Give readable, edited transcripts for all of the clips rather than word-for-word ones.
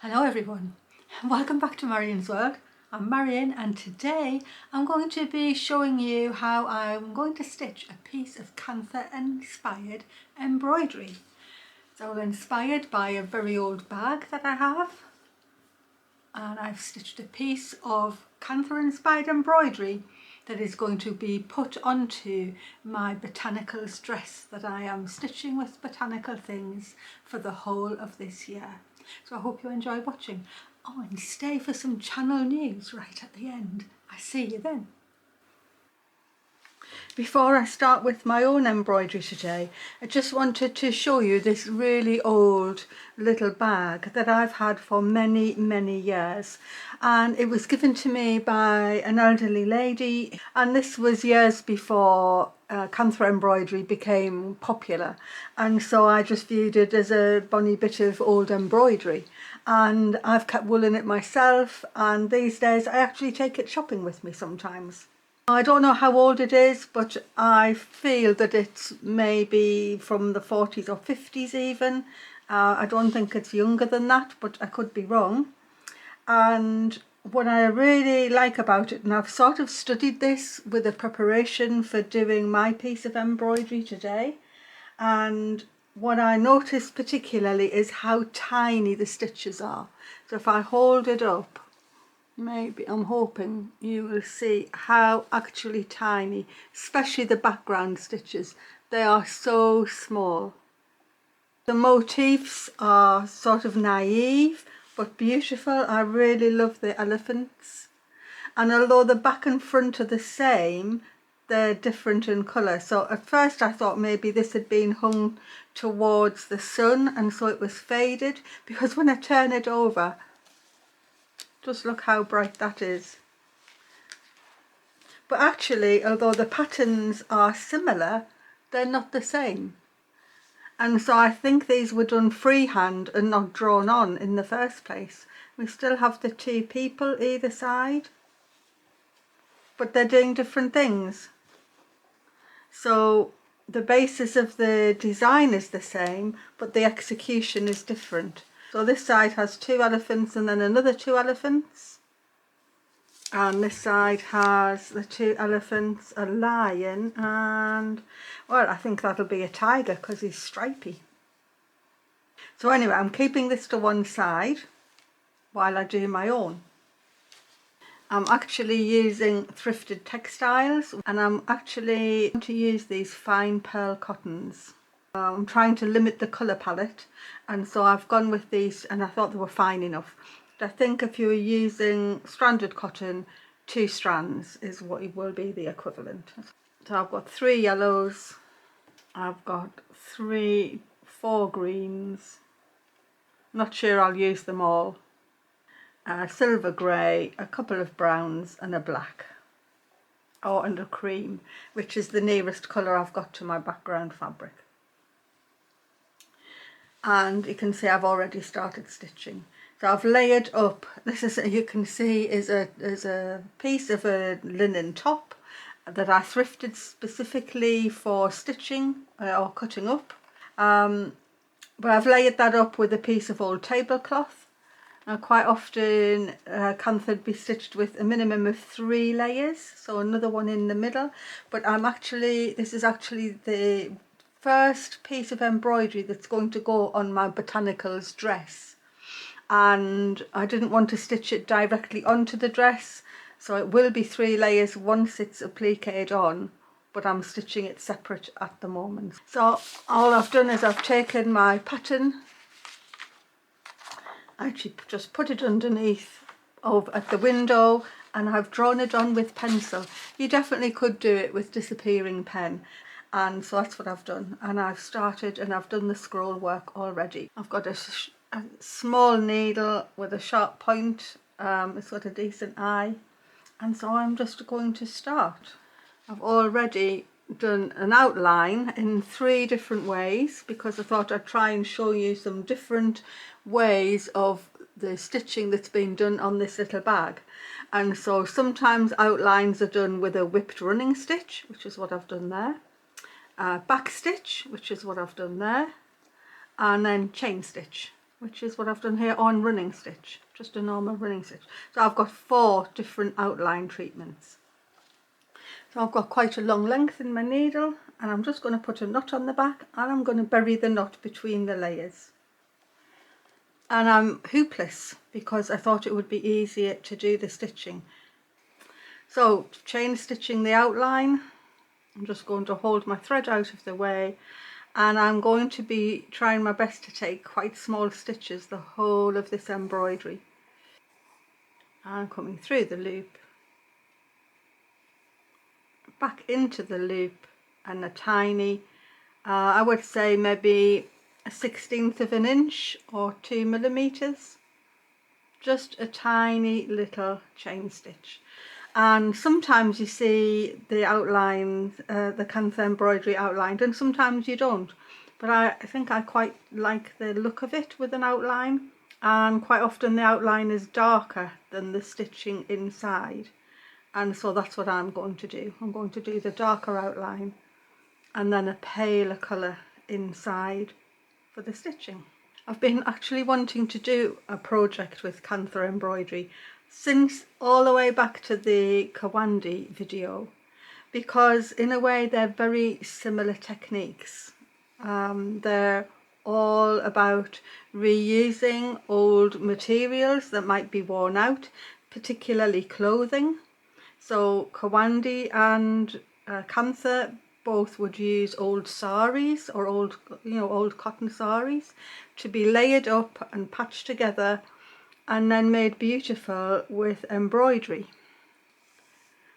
Hello everyone, welcome back to Marion's World. I'm Marion and today I'm going to be showing you how I'm going to stitch a piece of Kantha inspired embroidery. It's all inspired by a very old bag that I have, and I've stitched a piece of Kantha inspired embroidery that is going to be put onto my botanicals dress that I am stitching with botanical things for the whole of this year. So I hope you enjoy watching. Oh, and stay for some channel news right at the end. I see you then. Before I start with my own embroidery today, I just wanted to show you this really old little bag that I've had for many years, and it was given to me by an elderly lady, and this was years before Kantha embroidery became popular, and so I just viewed it as a bonny bit of old embroidery, and I've kept wool in it myself, and these days I actually take it shopping with me sometimes. I don't know how old it is, but I feel that it's maybe from the 40s or 50s even. I don't think it's younger than that, but I could be wrong. And what I really like about it, and I've sort of studied this with a preparation for doing my piece of embroidery today, and what I noticed particularly is how tiny the stitches are. So if I hold it up, maybe I'm hoping you will see how actually tiny, especially the background stitches. They are so small. The motifs are sort of naive but beautiful. I really love the elephants, and although the back and front are the same, they're different in colour. So at first I thought maybe this had been hung towards the sun and so it was faded, because when I turn it over, just look how bright that is. But actually, although the patterns are similar, they're not the same. And so I think these were done freehand and not drawn on in the first place. We still have the two people either side, but they're doing different things. So the basis of the design is the same, but the execution is different. So this side has two elephants and then another two elephants. And this side has the two elephants, a lion, and, well, I think that'll be a tiger because he's stripy. So anyway, I'm keeping this to one side while I do my own. I'm actually using thrifted textiles, and I'm actually going to use these fine pearl cottons. I'm trying to limit the colour palette, and so I've gone with these, and I thought they were fine enough. I think if you were using stranded cotton, 2 strands is what it will be the equivalent. So I've got 3 yellows, I've got 4 greens, not sure I'll use them all, silver grey, a couple of browns and a black, and a cream, which is the nearest colour I've got to my background fabric. And you can see I've already started stitching. So I've layered up, this is, you can see, is a piece of a linen top that I thrifted specifically for stitching or cutting up. But I've layered that up with a piece of old tablecloth. Now quite often Kantha would be stitched with a minimum of 3 layers, so another one in the middle. But this is actually the first piece of embroidery that's going to go on my botanicals dress, and I didn't want to stitch it directly onto the dress, so it will be 3 layers once it's appliqued on, but I'm stitching it separate at the moment. So all I've done is I've taken my pattern, I actually just put it underneath over at the window, and I've drawn it on with pencil. You definitely could do it with disappearing pen. And so that's what I've done, and I've started and I've done the scroll work already. I've got a small needle with a sharp point. It's got a decent eye, and so I'm just going to start. I've already done an outline in 3 different ways because I thought I'd try and show you some different ways of the stitching that's been done on this little bag. And so sometimes outlines are done with a whipped running stitch, which is what I've done there, back stitch, which is what I've done there, and then chain stitch. which is what I've done here on running stitch, just a normal running stitch. So I've got 4 different outline treatments. So I've got quite a long length in my needle, and I'm just going to put a knot on the back, and I'm going to bury the knot between the layers. And I'm hoopless because I thought it would be easier to do the stitching. So chain stitching the outline, I'm just going to hold my thread out of the way, and I'm going to be trying my best to take quite small stitches the whole of this embroidery. I'm coming through the loop, back into the loop, and a tiny, I would say maybe a 1/16 of an inch or 2 millimeters, just a tiny little chain stitch. And sometimes you see the outlines, the Kantha embroidery outlined, and sometimes you don't. But I think I quite like the look of it with an outline, and quite often the outline is darker than the stitching inside. And so that's what I'm going to do. I'm going to do the darker outline and then a paler colour inside for the stitching. I've been actually wanting to do a project with Kantha Embroidery since all the way back to the Kawandi video, because in a way they're very similar techniques. They're all about reusing old materials that might be worn out, particularly clothing. So Kawandi and Kantha both would use old saris or old cotton saris to be layered up and patched together and then made beautiful with embroidery.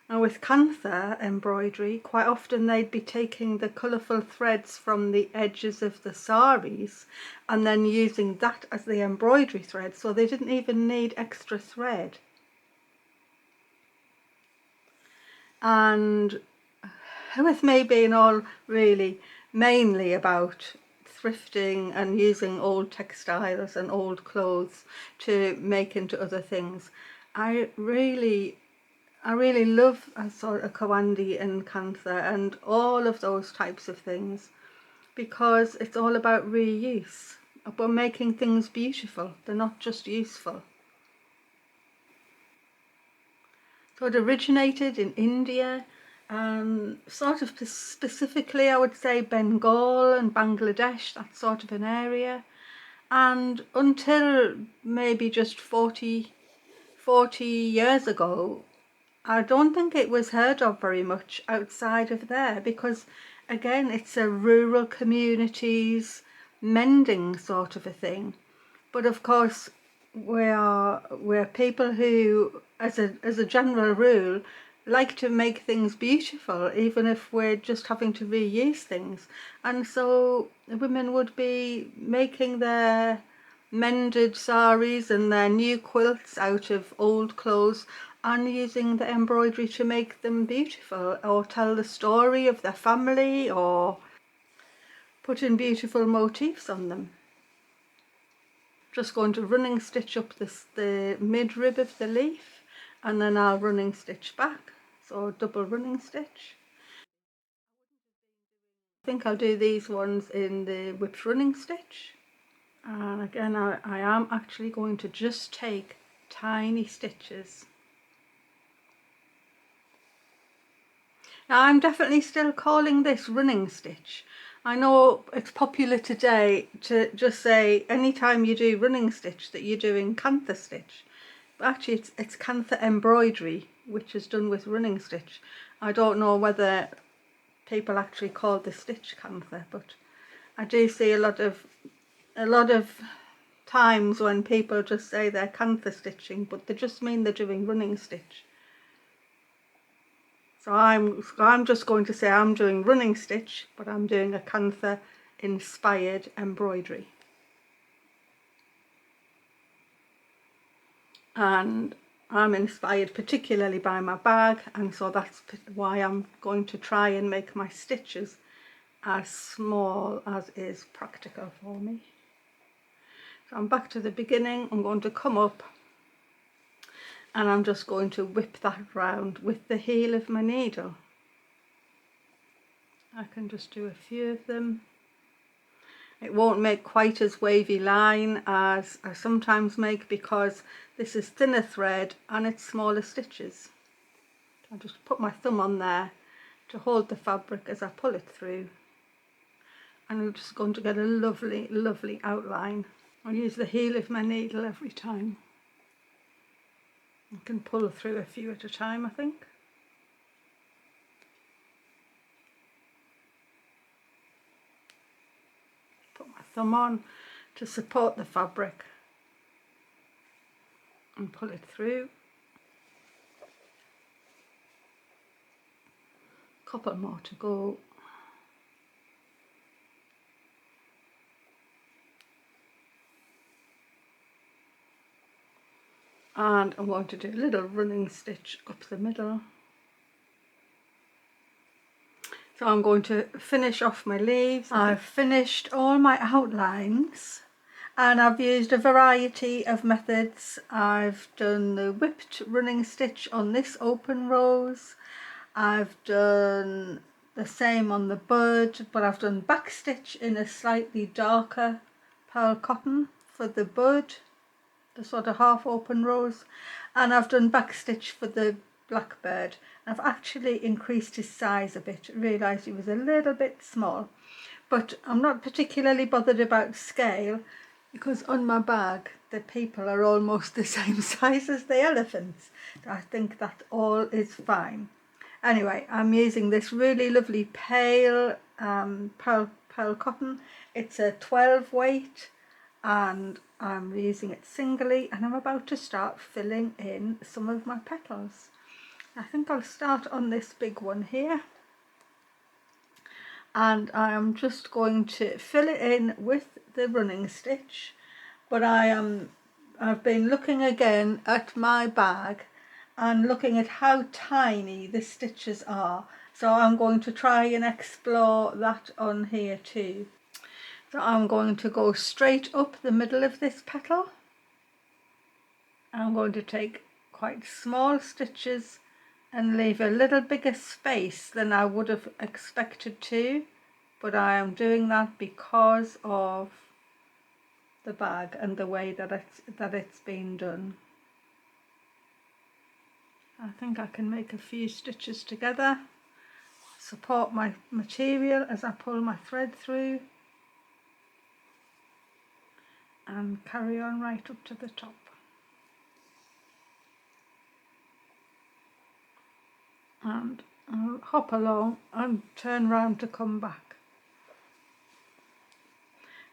And with Kantha embroidery, quite often they'd be taking the colourful threads from the edges of the saris and then using that as the embroidery thread, so they didn't even need extra thread. And with me being all really mainly about thrifting and using old textiles and old clothes to make into other things, I really love a sort of Kawandi and Kantha and all of those types of things, because it's all about reuse, about making things beautiful. They're not just useful. So it originated in India, sort of specifically I would say Bengal and Bangladesh, that sort of an area, and until maybe just 40 years ago, I don't think it was heard of very much outside of there, because again it's a rural communities mending sort of a thing. But of course we're people who, as a general rule, like to make things beautiful, even if we're just having to reuse things. And so women would be making their mended saris and their new quilts out of old clothes and using the embroidery to make them beautiful, or tell the story of their family, or put in beautiful motifs on them. Just going to running stitch up the mid rib of the leaf, and then I'll running stitch back, so double running stitch. I think I'll do these ones in the whipped running stitch, and again I am actually going to just take tiny stitches. Now I'm definitely still calling this running stitch. I know it's popular today to just say anytime you do running stitch that you're doing Kantha stitch, but actually it's Kantha Embroidery, which is done with running stitch. I don't know whether people actually call the stitch Kantha, but I do see a lot of times when people just say they're Kantha stitching, but they just mean they're doing running stitch. So I'm just going to say I'm doing running stitch, but I'm doing a Kantha inspired embroidery. And I'm inspired particularly by my bag, and so that's why I'm going to try and make my stitches as small as is practical for me. So I'm back to the beginning. I'm going to come up and I'm just going to whip that round with the heel of my needle. I can just do a few of them, It won't make quite as wavy line as I sometimes make, because this is thinner thread and it's smaller stitches. I'll just put my thumb on there to hold the fabric as I pull it through, and I'm just going to get a lovely, lovely outline. I'll use the heel of my needle every time. I can pull through a few at a time, I think. Put my thumb on to support the fabric and pull it through. Couple more to go. And I'm going to do a little running stitch up the middle. So I'm going to finish off my leaves. I've finished all my outlines, and I've used a variety of methods. I've done the whipped running stitch on this open rose. I've done the same on the bud, but I've done back stitch in a slightly darker pearl cotton for the bud, the sort of half open rose, and I've done back stitch for the blackbird. I've actually increased his size a bit, realised he was a little bit small, but I'm not particularly bothered about scale, because on my bag the people are almost the same size as the elephants. I think that all is fine. Anyway, I'm using this really lovely pale pearl cotton. It's a 12 weight, and I'm using it singly, and I'm about to start filling in some of my petals. I think I'll start on this big one here, and I am just going to fill it in with the running stitch. But I've been looking again at my bag and looking at how tiny the stitches are, so I'm going to try and explore that on here too. So I'm going to go straight up the middle of this petal. I'm going to take quite small stitches and leave a little bigger space than I would have expected to, but I am doing that because of the bag and the way that it's been done. I think I can make a few stitches together, support my material as I pull my thread through, and carry on right up to the top. And I'll hop along and turn round to come back.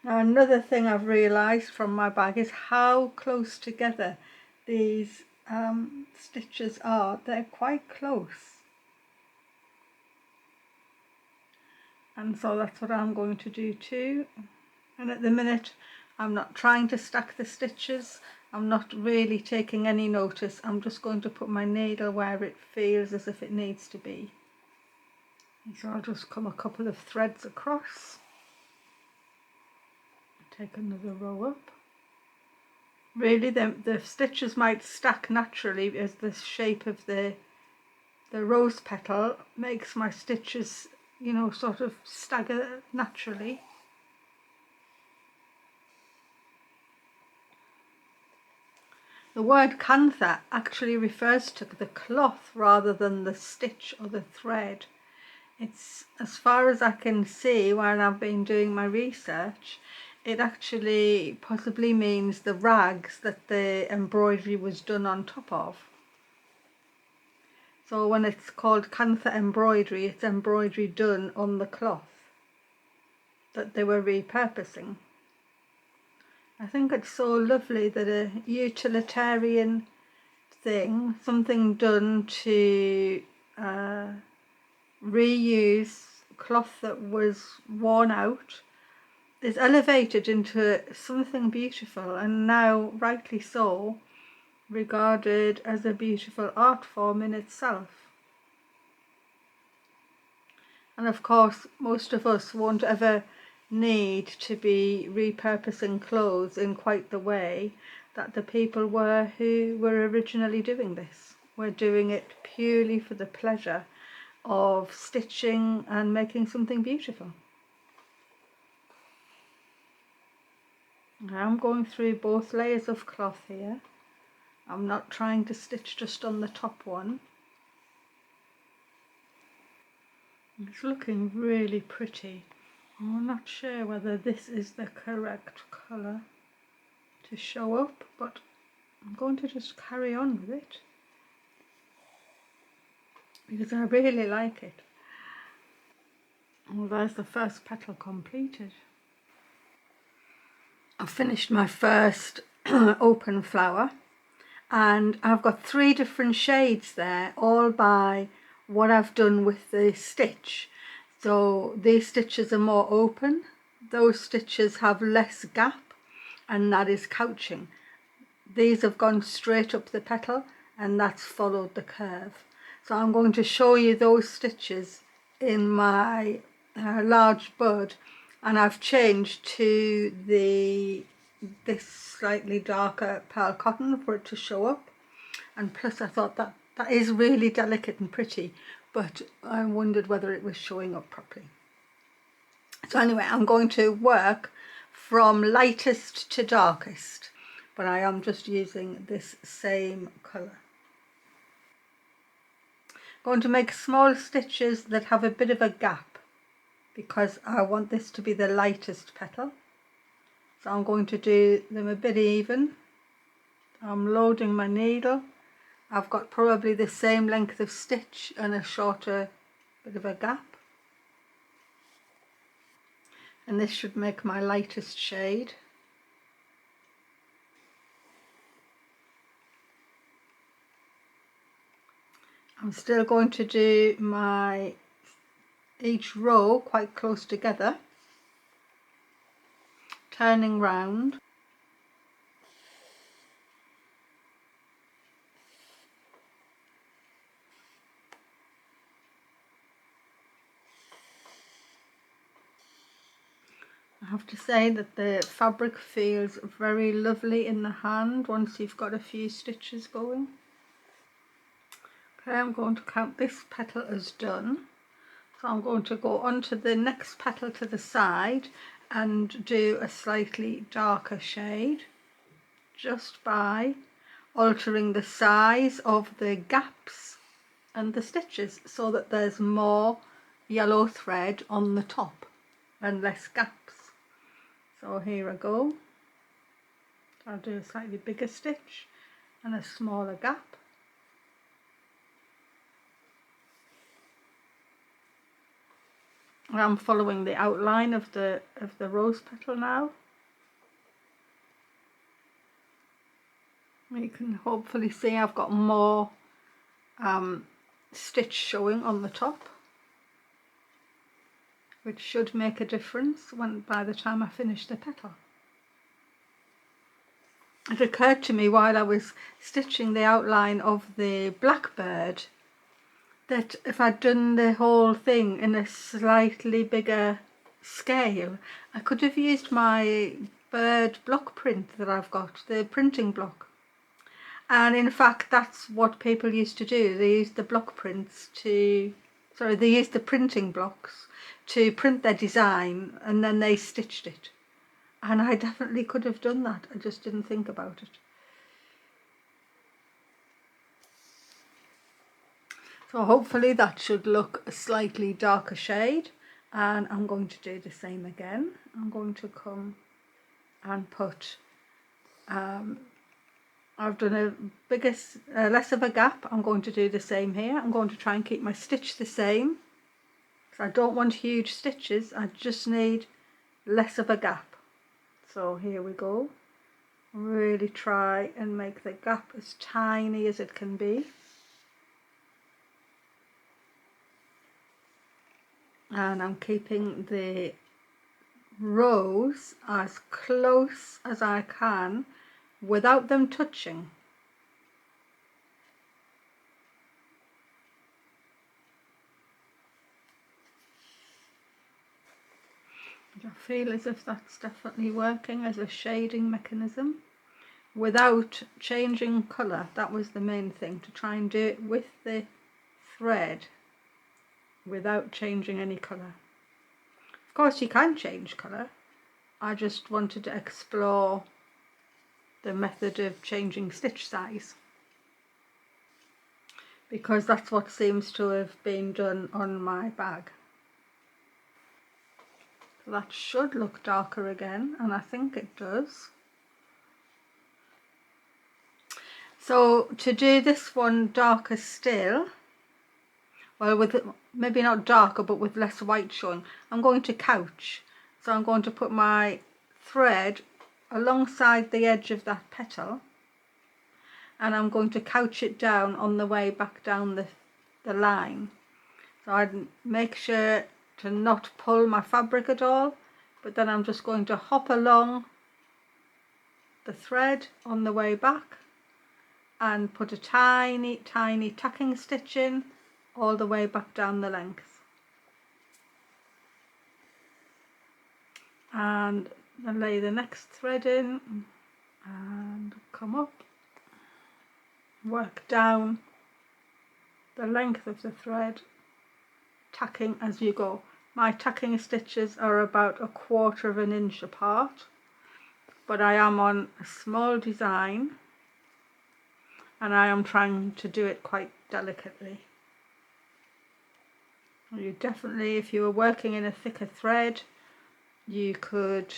Now, another thing I've realised from my bag is how close together these stitches are. They're quite close, and so that's what I'm going to do too. And at the minute I'm not trying to stack the stitches, I'm not really taking any notice. I'm just going to put my needle where it feels as if it needs to be. So I'll just come a couple of threads across, take another row up. Really the stitches might stack naturally, as the shape of the rose petal makes my stitches, you know, sort of stagger naturally. The word Kantha actually refers to the cloth rather than the stitch or the thread. It's, as far as I can see when I've been doing my research, it actually possibly means the rags that the embroidery was done on top of. So when it's called Kantha Embroidery, it's embroidery done on the cloth that they were repurposing. I think it's so lovely that a utilitarian thing, something done to reuse cloth that was worn out, is elevated into something beautiful, and now rightly so regarded as a beautiful art form in itself. And of course most of us won't ever need to be repurposing clothes in quite the way that the people were who were originally doing this. We're doing it purely for the pleasure of stitching and making something beautiful. I'm going through both layers of cloth here. I'm not trying to stitch just on the top one. It's looking really pretty. I'm not sure whether this is the correct colour to show up, but I'm going to just carry on with it because I really like it. Well, there's the first petal completed. I've finished my first open flower, and I've got 3 different shades there, all by what I've done with the stitch. So these stitches are more open, those stitches have less gap, and that is couching. These have gone straight up the petal, and that's followed the curve. So I'm going to show you those stitches in my large bud, and I've changed to this slightly darker pearl cotton for it to show up. And plus I thought that is really delicate and pretty, but I wondered whether it was showing up properly. So anyway, I'm going to work from lightest to darkest, but I am just using this same colour. Going to make small stitches that have a bit of a gap because I want this to be the lightest petal. So I'm going to do them a bit even. I'm loading my needle. I've got probably the same length of stitch and a shorter bit of a gap. And this should make my lightest shade. I'm still going to do each row quite close together, turning round. I have to say that the fabric feels very lovely in the hand once you've got a few stitches going. Okay, I'm going to count this petal as done. So I'm going to go on to the next petal to the side and do a slightly darker shade just by altering the size of the gaps and the stitches so that there's more yellow thread on the top and less gaps. So here I go. I'll do a slightly bigger stitch and a smaller gap. I'm following the outline of the rose petal now. You can hopefully see I've got more stitch showing on the top, which should make a difference by the time I finish the petal. It occurred to me while I was stitching the outline of the blackbird that if I'd done the whole thing in a slightly bigger scale, I could have used my bird block print that I've got, the printing block. And in fact, that's what people used to do. They used the block prints they used the printing blocks to print their design, and then they stitched it. And I definitely could have done that. I just didn't think about it. So hopefully that should look a slightly darker shade, and I'm going to do the same again. I'm going to come and put I've done less of a gap. I'm going to do the same here. I'm going to try and keep my stitch the same. So I don't want huge stitches, I just need less of a gap. So here we go. Really try and make the gap as tiny as it can be. And I'm keeping the rows as close as I can without them touching. I feel as if that's definitely working as a shading mechanism without changing colour. That was the main thing, to try and do it with the thread without changing any colour. Of course you can change colour, I just wanted to explore the method of changing stitch size, because that's what seems to have been done on my bag. So that should look darker again, and I think it does. So to do this one darker still, well, with maybe not darker but with less white showing, I'm going to couch. So I'm going to put my thread alongside the edge of that petal, and I'm going to couch it down on the way back down the line. So I'd make sure to not pull my fabric at all, but then I'm just going to hop along the thread on the way back and put a tiny tacking stitch in all the way back down the length, and then lay the next thread in and come up, work down the length of the thread, tacking as you go. My tacking stitches are about 1/4 of an inch apart, but I am on a small design and I am trying to do it quite delicately. You definitely, if you were working in a thicker thread, you could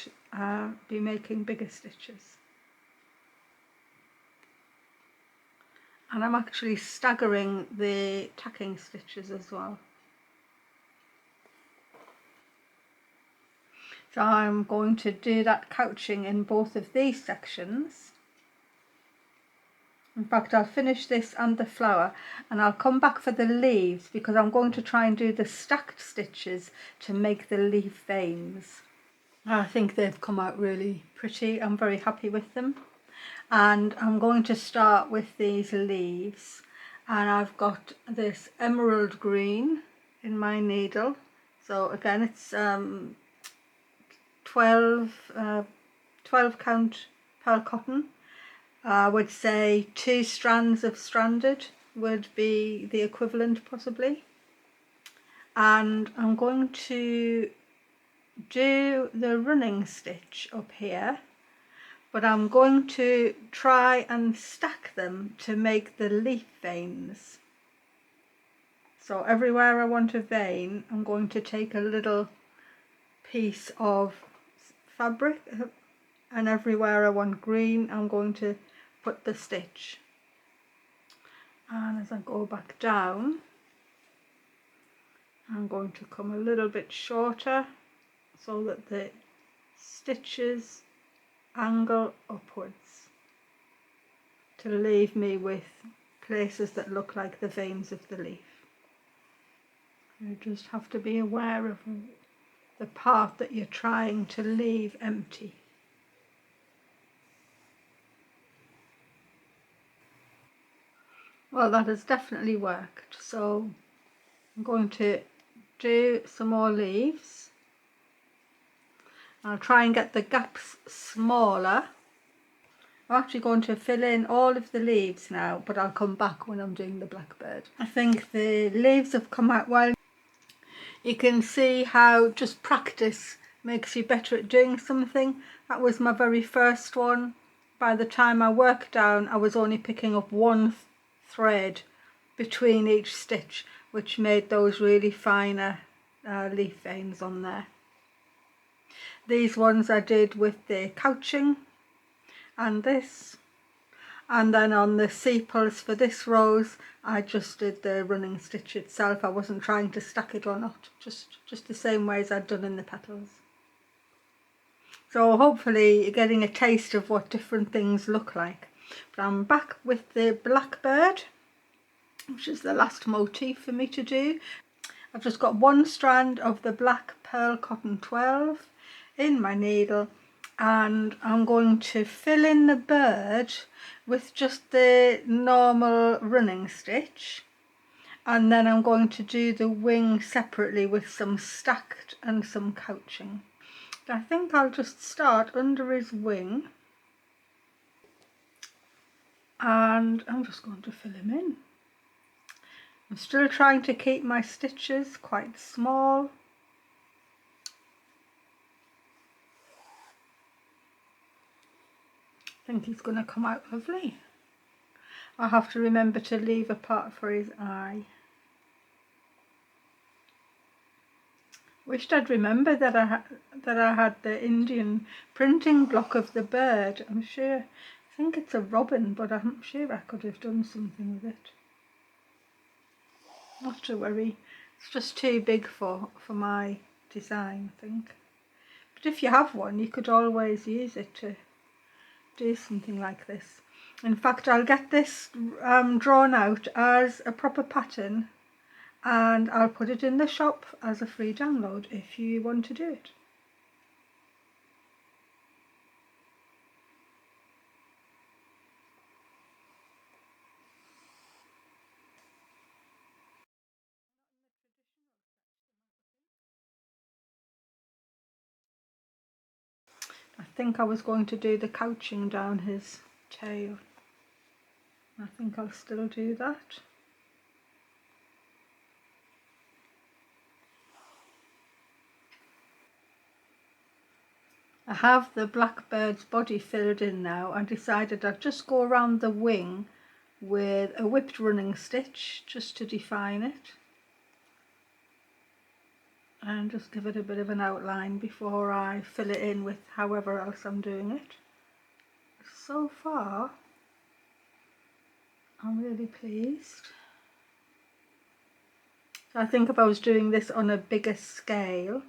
be making bigger stitches. And I'm actually staggering the tacking stitches as well. So I'm going to do that couching in both of these sections. In fact, I'll finish this and the flower, and I'll come back for the leaves because I'm going to try and do the stacked stitches to make the leaf veins. I think they've come out really pretty. I'm very happy with them. And I'm going to start with these leaves, and I've got this emerald green in my needle. So again, it's 12 count pearl cotton. I would say 2 strands of stranded would be the equivalent possibly. And I'm going to do the running stitch up here, but I'm going to try and stack them to make the leaf veins. So everywhere I want a vein, I'm going to take a little piece of fabric, and everywhere I want green, I'm going to put the stitch. And as I go back down, I'm going to come a little bit shorter so that the stitches angle upwards to leave me with places that look like the veins of the leaf. You just have to be aware of the part that you're trying to leave empty. Well, that has definitely worked. So I'm going to do some more leaves. I'll try and get the gaps smaller. I'm actually going to fill in all of the leaves now, but I'll come back when I'm doing the blackbird. I think the leaves have come out well. You can see how just practice makes you better at doing something. That was my very first one. By the time I worked down, I was only picking up one thread between each stitch, which made those really finer leaf veins on there. These ones I did with the couching and this, and then on the sepals for this rose I just did the running stitch itself. I wasn't trying to stack it or not, just the same way as I'd done in the petals. So hopefully you're getting a taste of what different things look like. But I'm back with the blackbird, which is the last motif for me to do. I've just got one strand of the black pearl cotton 12 in my needle, and I'm going to fill in the bird with just the normal running stitch, and then I'm going to do the wing separately with some stacked and some couching. I think I'll just start under his wing, and I'm just going to fill him in. I'm still trying to keep my stitches quite small. think he's going to come out lovely. I'll have to remember to leave a part for his eye. Wished I'd remember that I had the Indian printing block of the bird. I think it's a robin, but I'm sure I could have done something with it. Not to worry, it's just too big for my design, I think. But if you have one, you could always use it to do something like this. In fact, I'll get this drawn out as a proper pattern, and I'll put it in the shop as a free download if you want to do it. I think I was going to do the couching down his tail. I think I'll still do that. I have the blackbird's body filled in now. I decided I'd just go around the wing with a whipped running stitch just to define it, and just give it a bit of an outline before I fill it in with however else I'm doing it. So far, I'm really pleased. So I think if I was doing this on a bigger scale,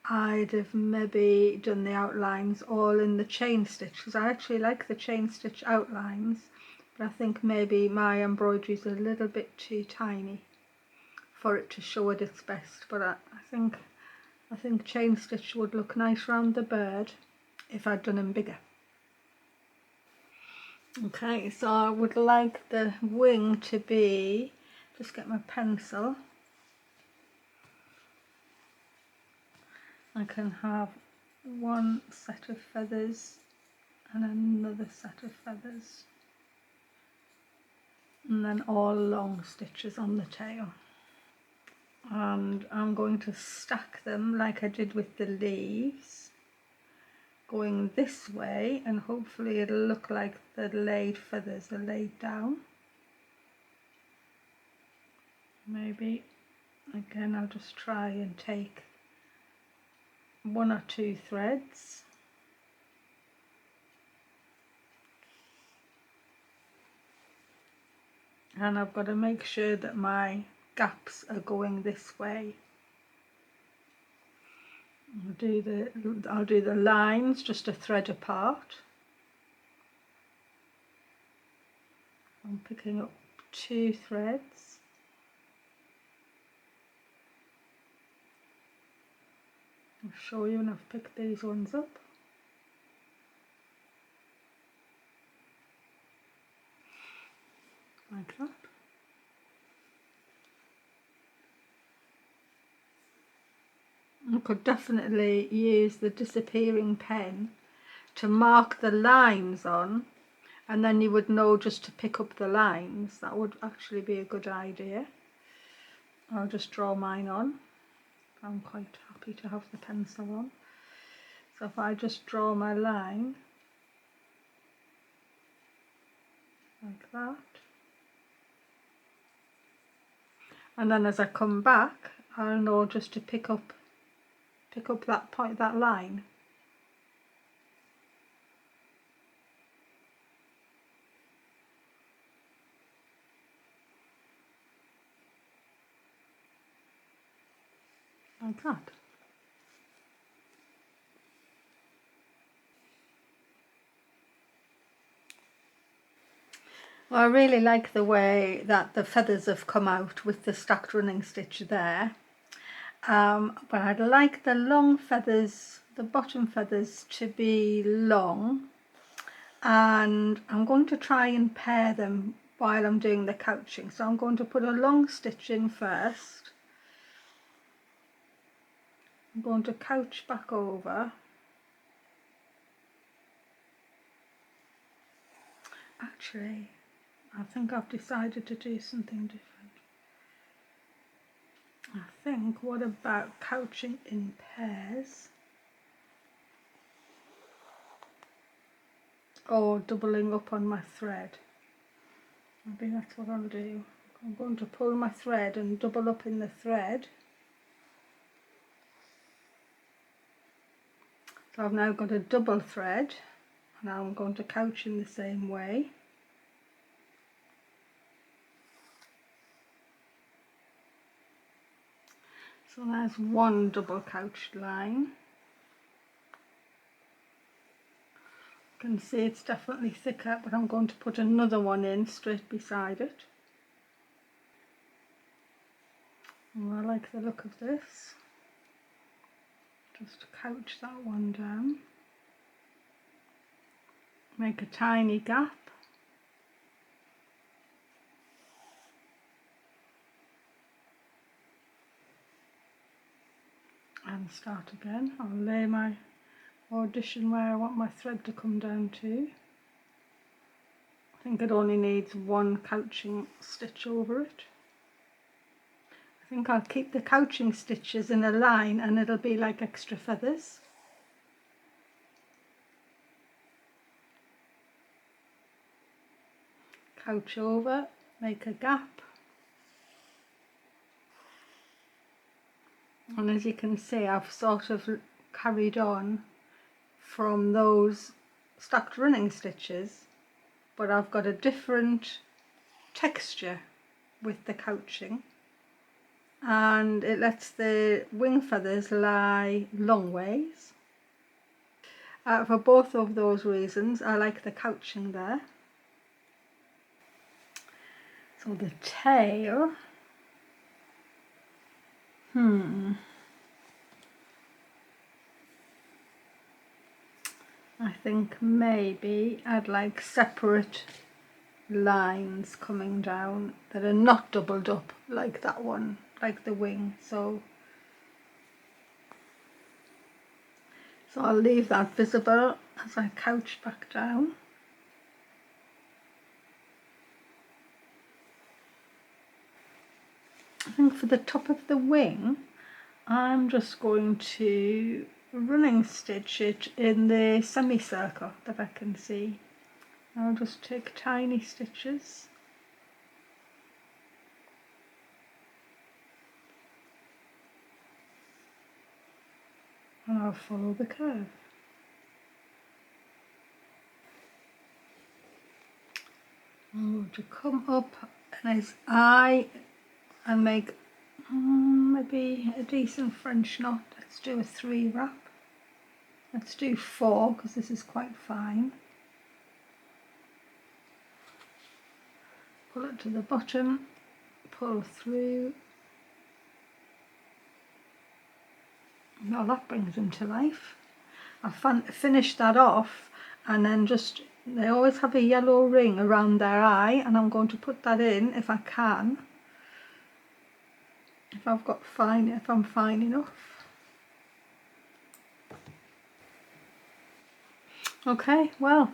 I'd have maybe done the outlines all in the chain stitch, because I actually like the chain stitch outlines, but I think maybe my embroidery is a little bit too tiny for it to show at its best. But I think chain stitch would look nice around the bird if I'd done them bigger. Okay, so I would like the wing to be, just get my pencil, I can have one set of feathers and another set of feathers, and then all long stitches on the tail. And I'm going to stack them like I did with the leaves, going this way, and hopefully it'll look like the laid feathers are laid down. Maybe again I'll just try and take one or two threads, and I've got to make sure that my gaps are going this way. I'll do the lines just a thread apart. I'm picking up two threads. I'll show you when I've picked these ones up. Like that. I could definitely use the disappearing pen to mark the lines on, and then you would know just to pick up the lines. That would actually be a good idea. I'll just draw mine on. I'm quite happy to have the pencil on. So if I just draw my line like that, and then as I come back, I'll know just to pick up that point, that line. Like that. Well, I really like the way that the feathers have come out with the stacked running stitch there. But I'd like the long feathers, the bottom feathers, to be long, and I'm going to try and pair them while I'm doing the couching. So I'm going to put a long stitch in first. I'm going to couch back over. Actually, I think I've decided to do something different. I think, what about couching in pairs? or doubling up on my thread. Maybe that's what I'll do. I'm going to pull my thread and double up in the thread. So I've now got a double thread. Now I'm going to couch in the same way. So there's one double couched line. You can see it's definitely thicker, but I'm going to put another one in straight beside it. And I like the look of this. Just couch that one down. Make a tiny gap. And start again. I'll lay my audition where I want my thread to come down to. I think it only needs one couching stitch over it. I think I'll keep the couching stitches in a line and it'll be like extra feathers. Couch over, make a gap. And as you can see, I've sort of carried on from those stacked running stitches, but I've got a different texture with the couching, and it lets the wing feathers lie long ways. For both of those reasons, I like the couching there. So the tail, I think maybe I'd like separate lines coming down that are not doubled up like that one, like the wing. So I'll leave that visible as I couch back down. I think for the top of the wing, I'm just going to running stitch it in the semicircle that I can see. I'll just take tiny stitches. And I'll follow the curve. I'm going to come up and his eye and make maybe a decent French knot. Let's do a 3 wrap. Let's do 4 because this is quite fine. Pull it to the bottom, pull through. Well, that brings them to life. I've finished that off, and then just, they always have a yellow ring around their eye, and I'm going to put that in if I can. If I'm fine enough. Okay, well,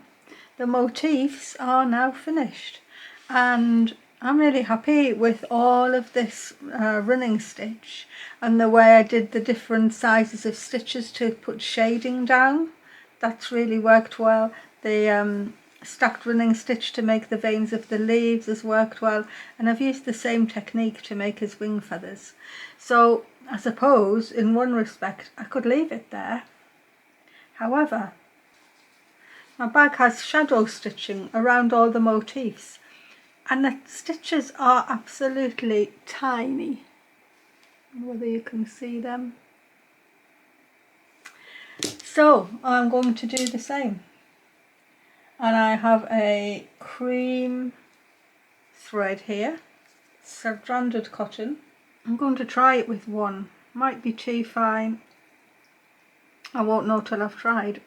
the motifs are now finished, and I'm really happy with all of this running stitch and the way I did the different sizes of stitches to put shading down. That's really worked well. The stacked running stitch to make the veins of the leaves has worked well, and I've used the same technique to make his wing feathers. So I suppose in one respect I could leave it there. However, my bag has shadow stitching around all the motifs, and the stitches are absolutely tiny. Whether you can see them. So I'm going to do the same. And I have a cream thread here, stranded cotton. I'm going to try it with one. Might be too fine. I won't know till I've tried.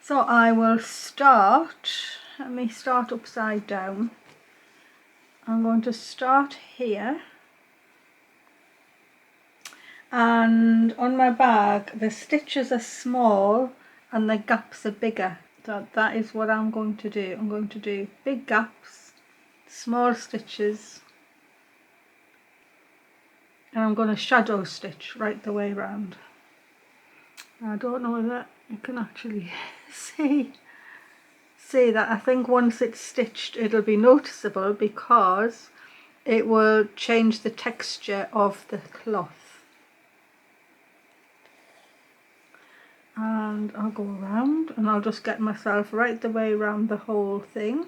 So I will start, let me start upside down. I'm going to start here. And on my bag, the stitches are small and the gaps are bigger. So that is what I'm going to do. I'm going to do big gaps, small stitches, and I'm going to shadow stitch right the way around. I don't know whether you can actually see say that I think once it's stitched it'll be noticeable because it will change the texture of the cloth. And I'll go around and I'll just get myself right the way around the whole thing.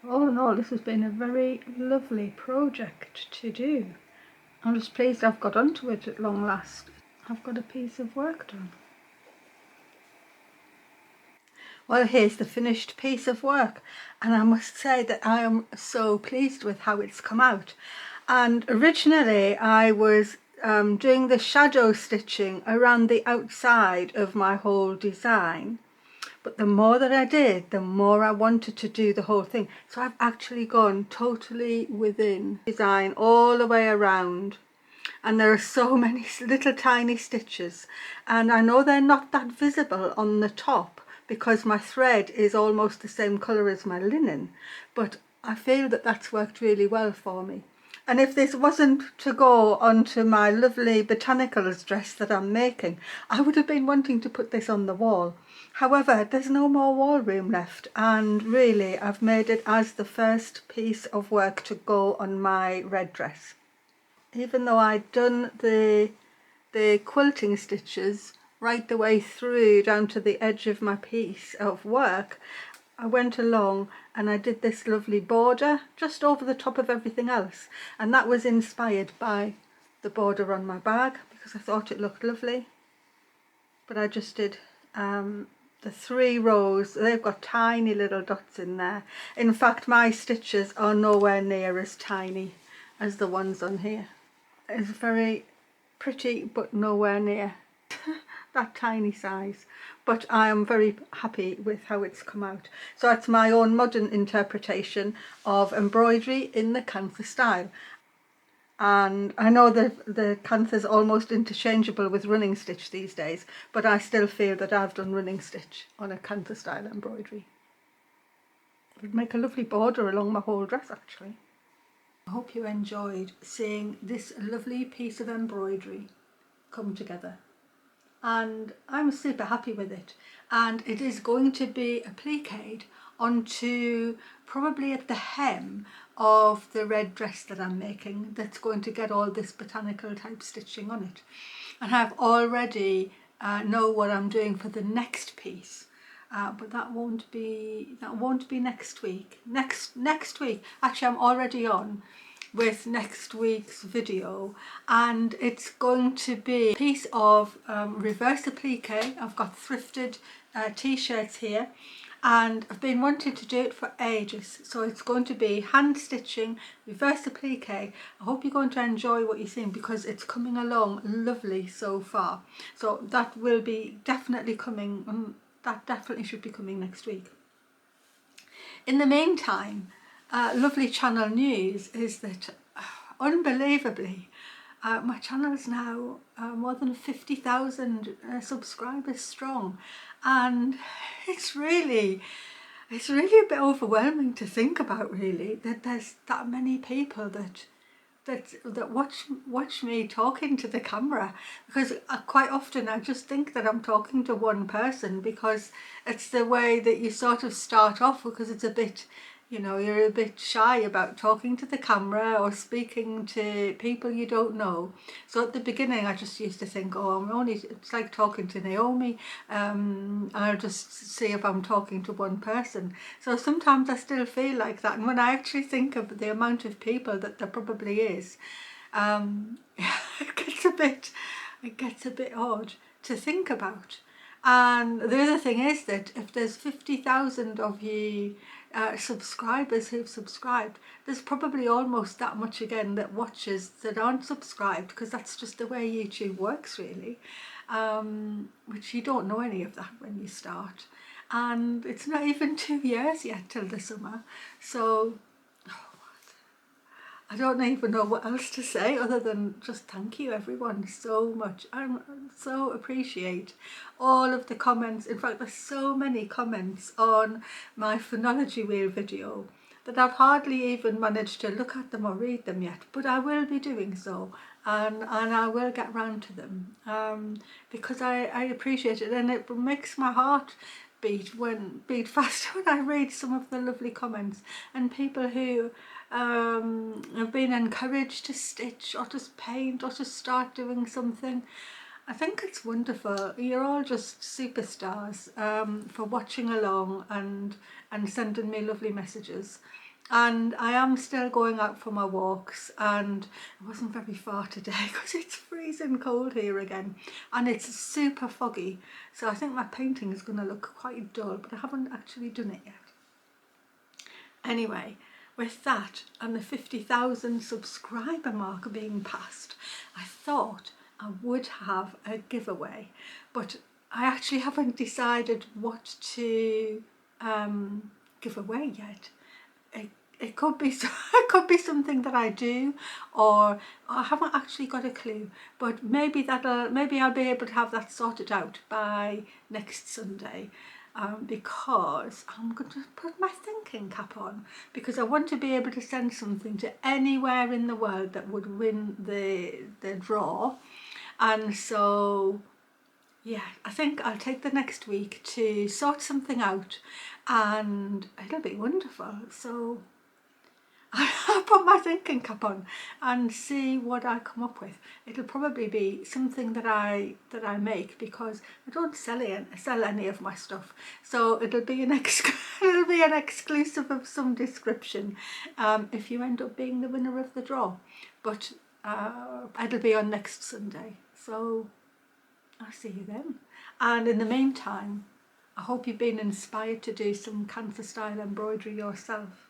All in all, this has been a very lovely project to do. I'm just pleased I've got onto it at long last. I've got a piece of work done. Well, here's the finished piece of work, and I must say that I am so pleased with how it's come out. And originally I was doing the shadow stitching around the outside of my whole design, but the more that I did, the more I wanted to do the whole thing. So I've actually gone totally within design all the way around, and there are so many little tiny stitches, and I know they're not that visible on the top because my thread is almost the same colour as my linen, but I feel that that's worked really well for me. And if this wasn't to go onto my lovely botanicals dress that I'm making, I would have been wanting to put this on the wall. However, there's no more wall room left, and really I've made it as the first piece of work to go on my red dress. Even though I'd done the quilting stitches right the way through down to the edge of my piece of work, I went along and I did this lovely border just over the top of everything else, and that was inspired by the border on my bag because I thought it looked lovely. But I just did the 3 rows. They've got tiny little dots in there. In fact, my stitches are nowhere near as tiny as the ones on here. It's very pretty, but nowhere near that tiny size. But I am very happy with how it's come out. So that's my own modern interpretation of embroidery in the Kantha style. And I know that the Kantha is almost interchangeable with running stitch these days, but I still feel that I've done running stitch on a Kantha style embroidery. It would make a lovely border along my whole dress actually. I hope you enjoyed seeing this lovely piece of embroidery come together, and I'm super happy with it. And it is going to be appliqued onto probably at the hem of the red dress that I'm making, that's going to get all this botanical type stitching on it. And I've already know what I'm doing for the next piece. But that won't be next week. Next week, actually I'm already on with next week's video, and it's going to be a piece of reverse applique. I've got thrifted t-shirts here, and I've been wanting to do it for ages. So it's going to be hand stitching, reverse applique. I hope you're going to enjoy what you're seeing because it's coming along lovely so far. So that will be definitely coming. That definitely should be coming next week. In the meantime, lovely channel news is that unbelievably my channel is now more than 50,000 subscribers strong, and it's really a bit overwhelming to think about, really, that there's that many people that watch me talking to the camera, because quite often I just think that I'm talking to one person because it's the way that you sort of start off, because it's a bit, you know, you're a bit shy about talking to the camera or speaking to people you don't know. So at the beginning I just used to think, oh, it's like talking to Naomi, I'll just see if I'm talking to one person. So sometimes I still feel like that, and when I actually think of the amount of people that there probably is, it gets a bit odd to think about. And the other thing is that if there's 50,000 of you subscribers who've subscribed, there's probably almost that much again that watches that aren't subscribed, because that's just the way YouTube works, really, which you don't know any of that when you start. And it's not even 2 years yet till the summer, so I don't even know what else to say other than just thank you everyone so much. I so appreciate all of the comments. In fact, there's so many comments on my phonology wheel video that I've hardly even managed to look at them or read them yet, but I will be doing so, and I will get round to them, because I appreciate it, and it makes my heart beat faster when I read some of the lovely comments and people who have been encouraged to stitch or to paint or to start doing something. I think it's wonderful. You're all just superstars for watching along and sending me lovely messages. And I am still going out for my walks, and it wasn't very far today because it's freezing cold here again and it's super foggy, so I think my painting is going to look quite dull, but I haven't actually done it yet. Anyway, with that and the 50,000 subscriber mark being passed, I thought I would have a giveaway, but I actually haven't decided what to give away yet. It could be it could be something that I do, or I haven't actually got a clue. But maybe I'll be able to have that sorted out by next Sunday, because I'm going to put my thinking cap on, because I want to be able to send something to anywhere in the world that would win the draw, and so. Yeah, I think I'll take the next week to sort something out, and it'll be wonderful. So I'll put my thinking cap on and see what I come up with. It'll probably be something that I make, because I don't sell any of my stuff. So it'll be an exclusive of some description if you end up being the winner of the draw. But it'll be on next Sunday. So I'll see you then. And in the meantime, I hope you've been inspired to do some Kantha style embroidery yourself.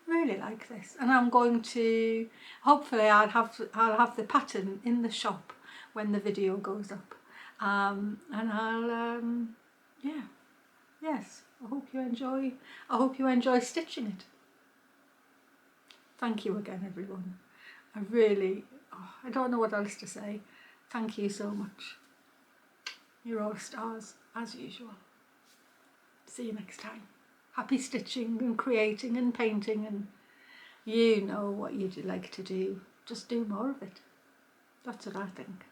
I really like this, and I'm going to, hopefully I'll have the pattern in the shop when the video goes up, and I'll yeah, yes, I hope you enjoy stitching it. Thank you again, everyone. I don't know what else to say. Thank you so much. You're all stars, as usual. See you next time. Happy stitching and creating and painting, and you know what you'd like to do. Just do more of it. That's what I think.